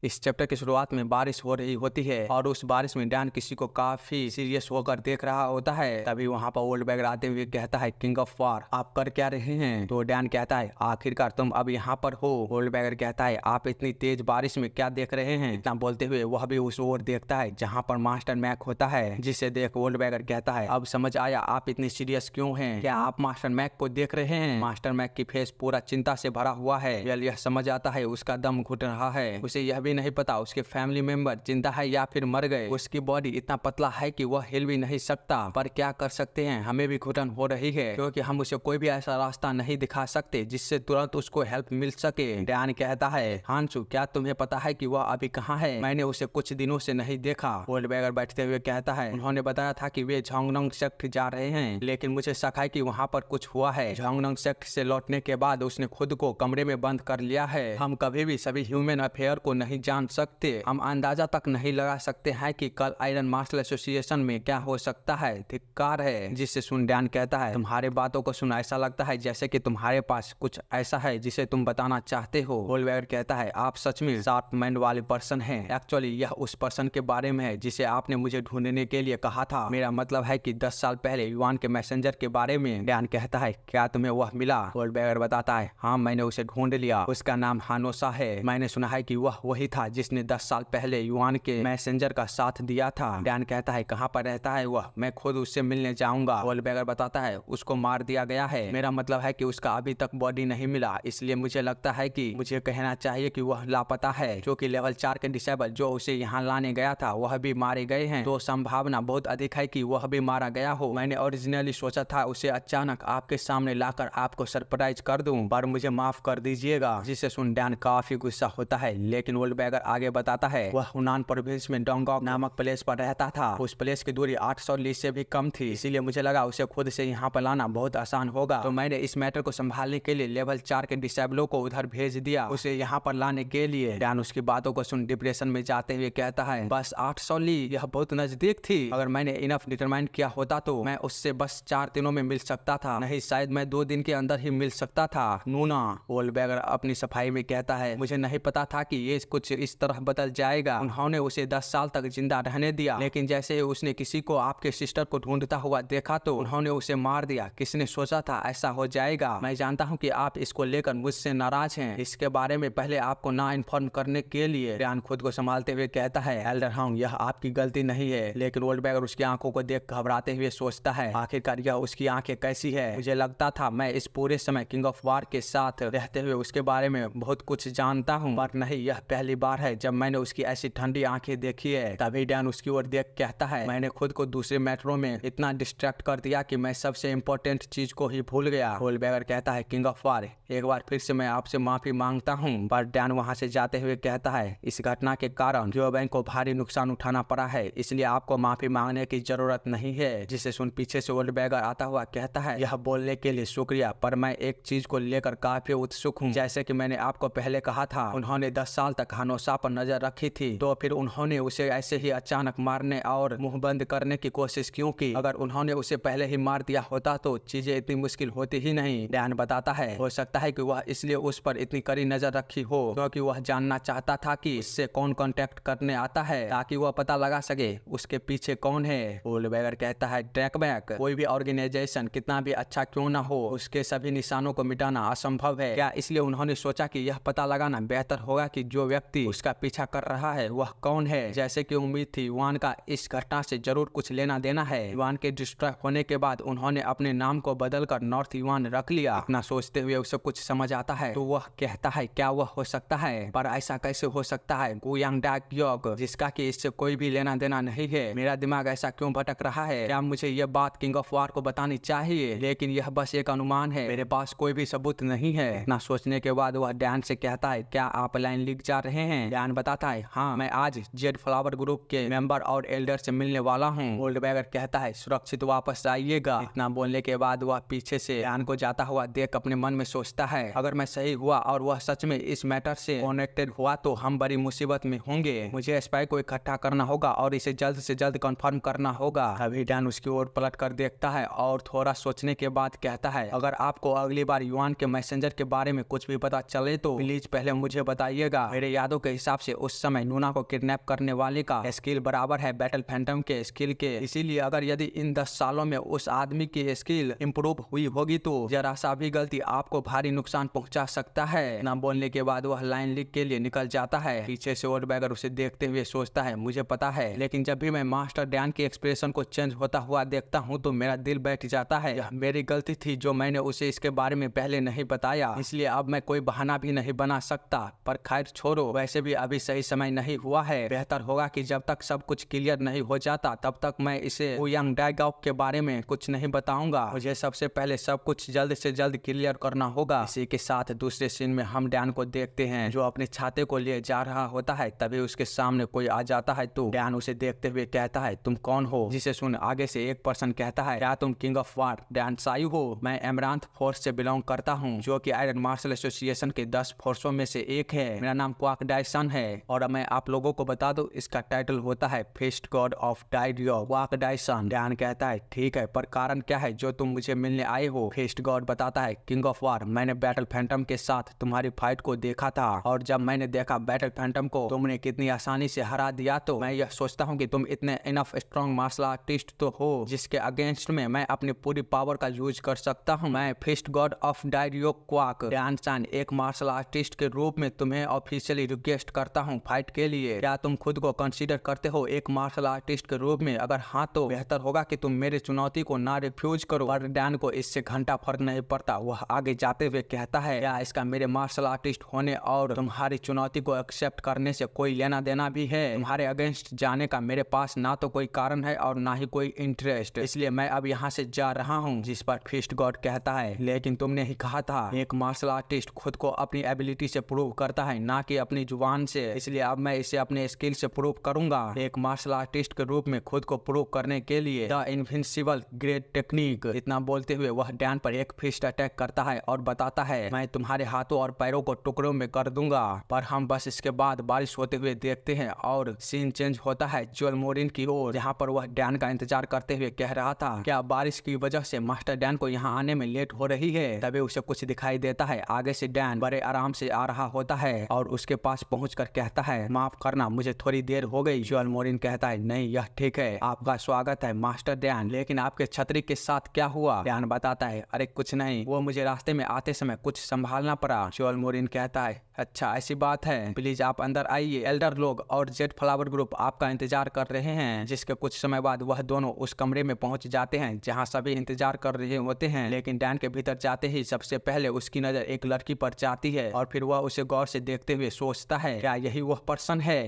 इस चैप्टर की शुरुआत में बारिश हो रही होती है और उस बारिश में डैन किसी को काफी सीरियस होकर देख रहा होता है। तभी वहाँ पर ओल्ड बैगर आते हुए कहता है, किंग ऑफ वार आप कर क्या रहे हैं? तो डैन कहता है, आखिरकार तुम अब यहाँ पर हो। ओल्ड बैगर कहता है, आप इतनी तेज बारिश में क्या देख रहे हैं? इतना बोलते हुए वह भी उस ओर देखता है जहाँ पर मास्टर मैक होता है, जिसे देख ओल्ड बैगर कहता है, अब समझ आया आप इतनी सीरियस क्यों हैं? क्या आप मास्टर मैक को देख रहे हैं? मास्टर मैक की फेस पूरा चिंता से भरा हुआ है। यह समझ आता है उसका दम घुट रहा है। उसे यह भी नहीं पता उसके फैमिली मेंबर जिंदा है या फिर मर गए। उसकी बॉडी इतना पतला है कि वह हिल भी नहीं सकता, पर क्या कर सकते हैं, हमें भी घुटन हो रही है क्योंकि हम उसे कोई भी ऐसा रास्ता नहीं दिखा सकते जिससे तुरंत उसको हेल्प मिल सके। डैन कहता है, हांसू क्या तुम्हें पता है कि वह अभी कहाँ है? मैंने उसे कुछ दिनों से नहीं देखा। ओल्ड बैगर बैठते हुए कहता है, उन्होंने बताया था कि वे झांगनंग सेक्ट जा रहे हैं, लेकिन मुझे शक है कि वहाँ पर कुछ हुआ है। झांगनंग सेक्ट से लौटने के बाद उसने खुद को कमरे में बंद कर लिया है। हम कभी भी सभी ह्यूमन अफेयर को नहीं जान सकते। हम अंदाजा तक नहीं लगा सकते हैं कि कल आयरन मार्शल एसोसिएशन में क्या हो सकता है। धिक्कार है। जिससे सुन डैन कहता है, तुम्हारे बातों को सुन ऐसा लगता है जैसे कि तुम्हारे पास कुछ ऐसा है जिसे तुम बताना चाहते हो। होलवेयर कहता है, आप सच में शार्प माइंड वाले पर्सन हैं। एक्चुअली यह उस पर्सन के बारे में है जिसे आपने मुझे ढूंढने के लिए कहा था। मेरा मतलब है कि 10 साल पहले युआन के मैसेंजर के बारे में। डैन कहता है, क्या तुम्हें वह मिला? होलवेयर बताता है, हाँ मैंने उसे ढूंढ लिया। उसका नाम हानोसा है। मैंने सुना है कि वह वही था जिसने 10 साल पहले युआन के मैसेंजर का साथ दिया था। डैन कहता है, कहाँ पर रहता है वह? मैं खुद उससे मिलने जाऊंगा। होलवेयर बताता है, उसको मार दिया गया है। मेरा मतलब है कि उसका अभी तक बॉडी नहीं मिला, इसलिए मुझे लगता है कि मुझे कहना चाहिए कि वह लापता है, क्योंकि लेवल 4 के डिसेबल जो उसे यहाँ लाने गया था वह भी मारे गए हैं। तो संभावना बहुत अधिक है कि वह भी मारा गया हो। मैंने ओरिजिनली सोचा था उसे अचानक आपके सामने लाकर आपको सरप्राइज कर दूं, पर मुझे माफ कर दीजिएगा। जिसे सुन डैन काफी गुस्सा होता है, लेकिन वोल्डबैगर आगे बताता है, वह हुनान प्रोविंस में डोंगॉक नामक प्लेस पर रहता था। उस प्लेस की दूरी 800 लीग से भी कम थी, इसीलिए मुझे लगा उसे खुद से यहाँ पर लाना बहुत आसान होगा। तो मैंने इस मैटर को संभालने के लिए लेवल 4 के डिसेबलों को उधर भेज दिया उसे यहाँ पर लाने के लिए। डैन उसकी बातों को सुन डिप्रेशन में जाते हुए कहता है, बस 800 लीग, यह बहुत नजदीक थी। अगर मैंने इनफ डिटरमाइन किया होता तो मैं उससे बस 4 दिनों में मिल सकता था, नहीं शायद मैं 2 दिन के अंदर ही मिल सकता था। नूना, वोल्डबैगर अपनी सफाई में कहता है, मुझे नहीं पता था कि ये कुछ इस तरह बदल जाएगा। उन्होंने उसे 10 साल तक जिंदा रहने दिया, लेकिन जैसे ही उसने किसी को आपके सिस्टर को ढूंढता हुआ देखा तो उन्होंने उसे मार दिया। किसने सोचा था ऐसा हो जाएगा? मैं जानता हूँ कि आप इसको लेकर मुझसे नाराज हैं। इसके बारे में पहले आपको ना इन्फॉर्म करने के लिए। डैन खुद को संभालते हुए कहता है, एल्डर हाउंड यह आपकी गलती नहीं है। लेकिन वोल्डबैगर उसकी आंखों को देख घबराते हुए सोचता है, आखिरकार यह उसकी आंखें कैसी है? मुझे लगता था मैं इस पूरे समय किंग ऑफ वार के साथ रहते हुए उसके बारे में बहुत कुछ जानता हूँ, पर नहीं, यह पहली बार है जब मैंने उसकी ऐसी ठंडी आंखें देखी है। तभी डैन उसकी ओर देख कहता है, मैंने खुद को दूसरे मैटरों में इतना डिस्ट्रैक्ट कर दिया कि मैं सबसे इम्पोर्टेंट चीज को ही भूल गया। होलबैगर कहता है, किंग ऑफ वार एक बार फिर से मैं आपसे माफी मांगता हूँ। पर डैन वहाँ से जाते हुए कहता है, इस घटना के कारण जो बैंक को भारी नुकसान उठाना पड़ा है, इसलिए आपको माफी मांगने की जरूरत नहीं है। जिसे सुन पीछे से होलबैगर आता हुआ कहता है, यह बोलने के लिए शुक्रिया, पर मैं एक चीज को लेकर काफी उत्सुक हूँ। जैसे कि मैंने आपको पहले कहा था, उन्होंने 10 साल तक हानोसा पर नजर रखी थी, तो फिर उन्होंने उसे ऐसे ही अचानक मारने और मुंह बंद करने की कोशिश क्यों की? अगर उन्होंने उसे पहले ही मार दिया होता तो चीजें इतनी मुश्किल होती ही नहीं। डैन बताता है, हो सकता है कि वह इसलिए उस पर इतनी कड़ी नजर रखी हो क्योंकि वह जानना चाहता था कि इससे कौन कांटेक्ट करने आता है, ताकि वह पता लगा सके उसके पीछे कौन है। होलबैगर कहता है, ट्रैकबैक, कोई भी ऑर्गेनाइजेशन कितना भी अच्छा क्यों ना हो, उसके सभी निशानों को मिटाना असंभव है। क्या इसलिए उन्होंने सोचा कि यह पता लगाना बेहतर होगा कि जो व्यक्ति उसका पीछा कर रहा है वह कौन है? जैसे कि उम्मीद थी, युआन का इस घटना से जरूर कुछ लेना देना है। युआन के डिस्ट्रैक्ट होने के बाद उन्होंने अपने नाम को बदलकर नॉर्थ युआन रख लिया। इतना सोचते हुए उसे कुछ समझ आता है तो वह कहता है, क्या वह हो सकता है? पर ऐसा कैसे हो सकता है? गुयांग डाक योग, जिसका कि इससे कोई भी लेना देना नहीं है। मेरा दिमाग ऐसा क्यों भटक रहा है? क्या मुझे यह बात किंग ऑफ वार को बतानी चाहिए? लेकिन यह बस एक अनुमान है, मेरे पास कोई भी सबूत नहीं है। इतना सोचने के बाद वह डैन से कहता है, क्या आप लाइन लिख जा रहे हैं? डैन बताता है, हाँ, मैं आज जेड फ्लावर ग्रुप के मेंबर और एल्डर से मिलने वाला हूँ। होल्डबैगर कहता है, सुरक्षित वापस आइएगा। इतना बोलने के बाद वह पीछे से डैन को जाता हुआ देख अपने मन में सोचता है, अगर मैं सही हुआ और वह सच में इस मैटर से कनेक्टेड हुआ तो हम बड़ी मुसीबत में होंगे। मुझे स्पाई को इकट्ठा करना होगा और इसे जल्द से जल्द कंफर्म करना होगा। अभी डैन उसकी ओर पलट कर देखता है और थोड़ा सोचने के बाद कहता है, अगर आपको अगली बार युआन के मैसेंजर के बारे में कुछ भी पता चले तो प्लीज पहले मुझे बताइएगा। मेरे यादों यादों के हिसाब से उस समय नूना को किडनैप करने वाले का स्किल बराबर है बैटल फैंटम के स्किल के। इसीलिए अगर यदि इन 10 सालों में उस आदमी की स्किल इम्प्रूव हुई होगी तो जरा सा भी गलती आपको भारी नुकसान पहुंचा सकता है। ना बोलने के बाद वह लाइन लिख के लिए निकल जाता है। पीछे से वोल्डबर्गर उसे देखते हुए सोचता है मुझे पता है, लेकिन जब भी मैं मास्टर डैन के एक्सप्रेशन को चेंज होता हुआ देखता हूँ तो मेरा दिल बैठ जाता है। यह मेरी गलती थी जो मैंने उसे इसके बारे में पहले नहीं बताया, इसलिए अब मैं कोई बहाना भी नहीं बना सकता। पर खैर छोड़ो, वैसे भी अभी सही समय नहीं हुआ है। बेहतर होगा कि जब तक सब कुछ क्लियर नहीं हो जाता तब तक मैं इसे ओयांग डाइगॉक के बारे में कुछ नहीं बताऊंगा। मुझे सबसे पहले सब कुछ जल्द से जल्द क्लियर करना होगा। इसी के साथ दूसरे सीन में हम डैन को देखते हैं जो अपने छाते को लिए जा रहा होता है। तभी उसके सामने कोई आ जाता है तो डैन उसे देखते हुए कहता है तुम कौन हो? जिसे सुन आगे से एक पर्सन कहता है क्या तुम king of war Dan Sai हो? मैं एमरांथ फोर्स से बिलोंग करता हूँ जो कि आयरन मार्शल एसोसिएशन के 10 फोर्सों में से एक है। मेरा नाम क्वाक डाइसन है और मैं आप लोगों को बता दूं इसका टाइटल होता है फिस्ट गॉड ऑफ डाइडियो क्वाक डाइसन। डैन कहता है ठीक है, पर कारण क्या है जो तुम मुझे मिलने आए हो? फिस्ट गॉड बताता है किंग ऑफ वार, मैंने बैटल फैंटम के साथ तुम्हारी फाइट को देखा था और जब मैंने देखा बैटल फैंटम को तुमने कितनी आसानी से हरा दिया तो मैं यह सोचता हूँ कि तुम इतने इनफ स्ट्रॉन्ग मार्शल आर्टिस्ट तो हो जिसके अगेंस्ट में मैं अपनी पूरी पावर का यूज कर सकता हूँ। मैं फिस्ट गॉड ऑफ डाइडियो क्वाक डैन एक मार्शल आर्टिस्ट के रूप में तुम्हें ऑफिशियली रिक्वेस्ट करता हूँ फाइट के लिए। क्या तुम खुद को कंसीडर करते हो एक मार्शल आर्टिस्ट के रूप में? अगर हाँ तो बेहतर होगा कि तुम मेरी चुनौती को ना रिफ्यूज करो। पर डैन को इससे घंटा फर्क नहीं पड़ता। वह आगे जाते हुए कहता है क्या इसका मेरे मार्शल आर्टिस्ट होने और तुम्हारी चुनौती को एक्सेप्ट करने से कोई लेना देना भी है? तुम्हारे अगेंस्ट जाने का मेरे पास ना तो कोई कारण है और ना ही कोई इंटरेस्ट, इसलिए मैं अब यहाँ से जा रहा हूँ। जिस पर फिस्ट गॉड कहता है लेकिन तुमने ही कहा था एक मार्शल आर्टिस्ट खुद को अपनी एबिलिटी से प्रूव करता है ना कि अपनी जुबान से, इसलिए अब मैं इसे अपने स्किल से प्रूव करूंगा। एक मार्शल आर्टिस्ट के रूप में खुद को प्रूव करने के लिए द इनविंसिबल ग्रेट टेक्निक। इतना बोलते हुए वह डैन पर एक फिस्ट अटैक करता है और बताता है मैं तुम्हारे हाथों और पैरों को टुकड़ों में कर दूंगा। पर हम बस इसके बाद बारिश होते हुए देखते हैं और सीन चेंज होता है जोएल मोरिन की ओर, जहाँ पर वह डैन का इंतजार करते हुए कह रहा था क्या बारिश की वजह से मास्टर डैन को यहाँ आने में लेट हो रही है? तभी उसे कुछ दिखाई देता है। आगे से डैन बड़े आराम से आ रहा होता है और उसके पास पहुंचकर कहता है माफ करना मुझे थोड़ी देर हो गई। जोएल मोरिन कहता है नहीं यह ठीक है, आपका स्वागत है मास्टर डैन, लेकिन आपके छतरी के साथ क्या हुआ? डैन बताता है अरे कुछ नहीं, वो मुझे रास्ते में आते समय कुछ संभालना पड़ा। जोएल मोरिन कहता है अच्छा ऐसी बात है, प्लीज आप अंदर आइए, एल्डर लोग और जेट फ्लावर ग्रुप आपका इंतजार कर रहे हैं। जिसके कुछ समय बाद वह दोनों उस कमरे में पहुंच जाते हैं जहां सभी इंतजार कर रहे होते हैं। लेकिन डैन के भीतर जाते ही सबसे पहले उसकी नजर एक लड़की पर जाती है और फिर वह उसे गौर से देखते हुए सोचता है क्या यही वह पर्सन है